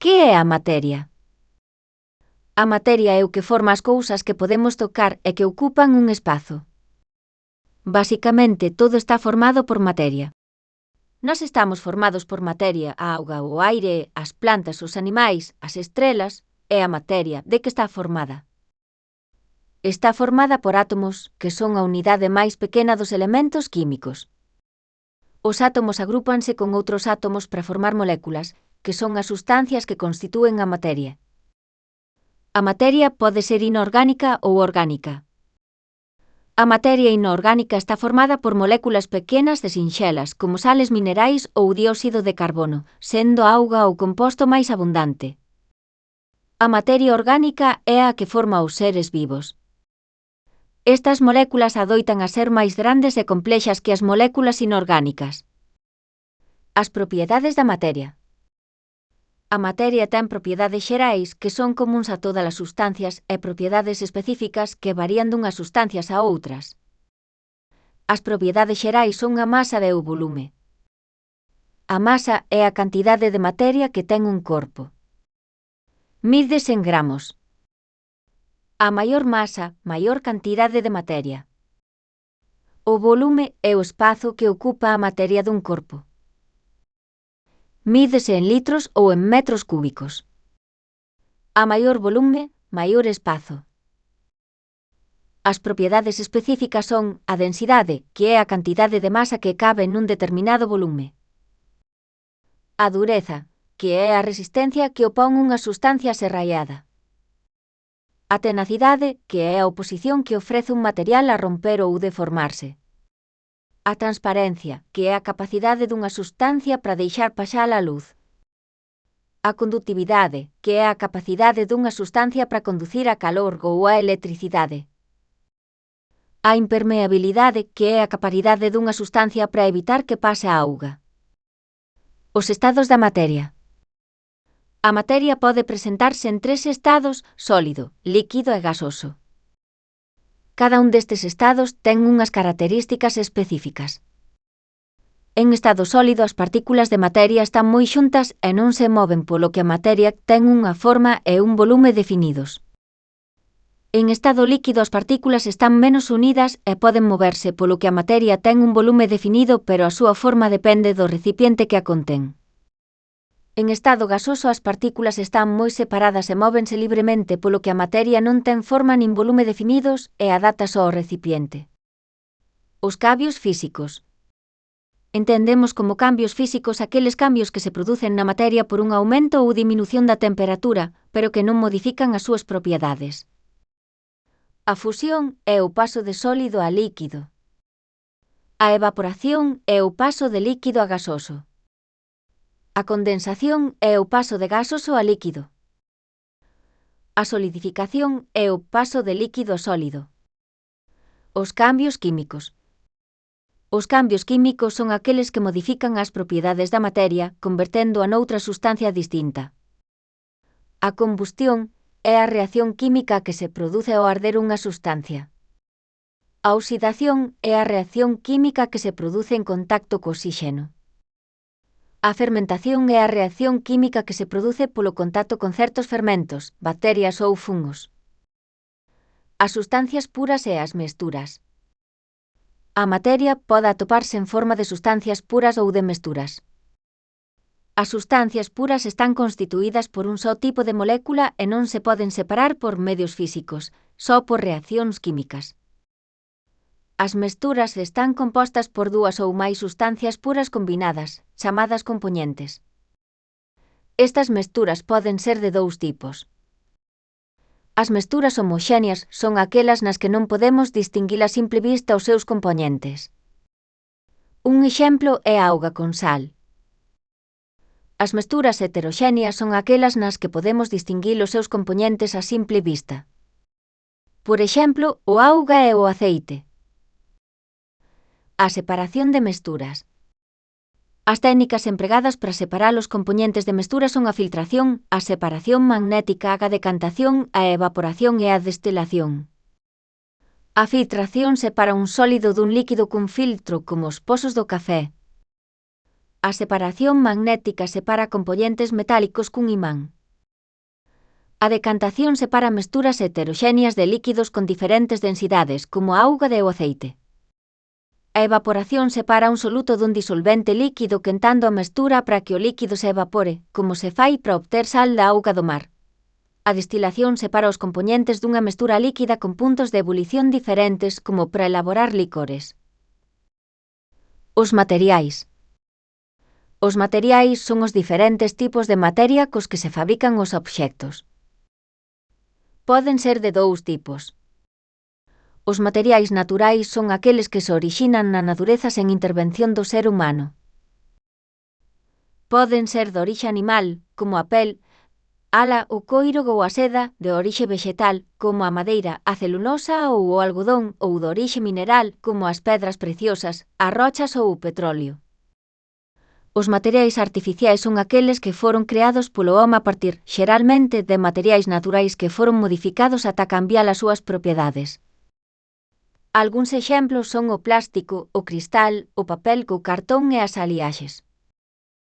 Que é a materia? A materia é o que forma as cousas que podemos tocar e que ocupan un espazo. Basicamente, todo está formado por materia. Nós estamos formados por materia, a auga, o aire, as plantas, os animais, as estrelas, é a materia de que está formada. Está formada por átomos, que son a unidade máis pequena dos elementos químicos. Os átomos agrúpanse con outros átomos para formar moléculas, que son as sustancias que constitúen a materia. A materia pode ser inorgánica ou orgánica. A materia inorgánica está formada por moléculas pequenas e sinxelas, como sales minerais ou dióxido de carbono, sendo a auga o composto máis abundante. A materia orgánica é a que forma os seres vivos. Estas moléculas adoitan a ser máis grandes e complexas que as moléculas inorgánicas. As propiedades da materia. A materia ten propiedades xerais que son comuns a todas as sustancias e propiedades específicas que varían dunhas sustancias a outras. As propiedades xerais son a masa e o volume. A masa é a cantidade de materia que ten un corpo. Mídese en gramos. A maior masa, maior cantidade de materia. O volume é o espazo que ocupa a materia dun corpo. Mídese en litros ou en metros cúbicos. A maior volume, maior espazo. As propiedades específicas son a densidade, que é a cantidade de masa que cabe nun determinado volume. A dureza, que é a resistencia que opón unha sustancia serrallada. A tenacidade, que é a oposición que ofrece un material a romper ou deformarse. A transparencia, que é a capacidade dunha sustancia para deixar pasar a luz. A condutividade, que é a capacidade dunha sustancia para conducir a calor ou a electricidade. A impermeabilidade, que é a capacidade dunha sustancia para evitar que pase a auga. Os estados da materia. A materia pode presentarse en 3 estados: sólido, líquido e gasoso. Cada un destes estados ten unhas características específicas. En estado sólido as partículas de materia están moi xuntas e non se moven, polo que a materia ten unha forma e un volume definidos. En estado líquido as partículas están menos unidas e poden moverse, polo que a materia ten un volume definido, pero a súa forma depende do recipiente que a contén. En estado gasoso as partículas están moi separadas e móvense libremente, polo que a materia non ten forma nin volume definidos e adapta só ao recipiente. Os cambios físicos. Entendemos como cambios físicos aqueles cambios que se producen na materia por un aumento ou diminución da temperatura, pero que non modifican as súas propiedades. A fusión é o paso de sólido a líquido. A evaporación é o paso de líquido a gasoso. A condensación é o paso de gasoso a líquido. A solidificación é o paso de líquido a sólido. Os cambios químicos. Os cambios químicos son aqueles que modifican as propiedades da materia, converténdoa noutra sustancia distinta. A combustión é a reacción química que se produce ao arder unha sustancia. A oxidación é a reacción química que se produce en contacto co oxíxeno. A fermentación é a reacción química que se produce polo contacto con certos fermentos, bacterias ou fungos. As sustancias puras e as mesturas. A materia pode atoparse en forma de sustancias puras ou de mesturas. As sustancias puras están constituídas por un só tipo de molécula e non se poden separar por medios físicos, só por reaccións químicas. As mesturas están compostas por 2 ou máis sustancias puras combinadas, chamadas compoñentes. Estas mesturas poden ser de 2 tipos. As mesturas homoxéneas son aquelas nas que non podemos distinguir a simple vista os seus compoñentes. Un exemplo é a auga con sal. As mesturas heteroxéneas son aquelas nas que podemos distinguir os seus compoñentes a simple vista. Por exemplo, o auga e o aceite. A separación de mesturas. As técnicas empregadas para separar os compoñentes de mestura son a filtración, a separación magnética, a decantación, a evaporación e a destilación. A filtración separa un sólido dun líquido cun filtro, como os pozos do café. A separación magnética separa componentes metálicos cun imán. A decantación separa mesturas heteroxéneas de líquidos con diferentes densidades, como a auga e o aceite. A evaporación separa un soluto dun disolvente líquido quentando a mestura para que o líquido se evapore, como se fai para obter sal da auga do mar. A destilación separa os componentes dunha mestura líquida con puntos de ebulición diferentes, como para elaborar licores. Os materiais. Os materiais son os diferentes tipos de materia cos que se fabrican os obxectos. Poden ser de dous tipos. Os materiais naturais son aqueles que se orixinan na natureza sen intervención do ser humano. Poden ser de orixe animal, como a pel, ala, o coiro ou a seda, de orixe vexetal, como a madeira, a celulosa ou o algodón, ou de orixe mineral, como as pedras preciosas, as rochas ou o petróleo. Os materiais artificiais son aqueles que foron creados polo home a partir, xeralmente, de materiais naturais que foron modificados ata cambiar as súas propiedades. Algúns exemplos son o plástico, o cristal, o papel co cartón e as aliaxes.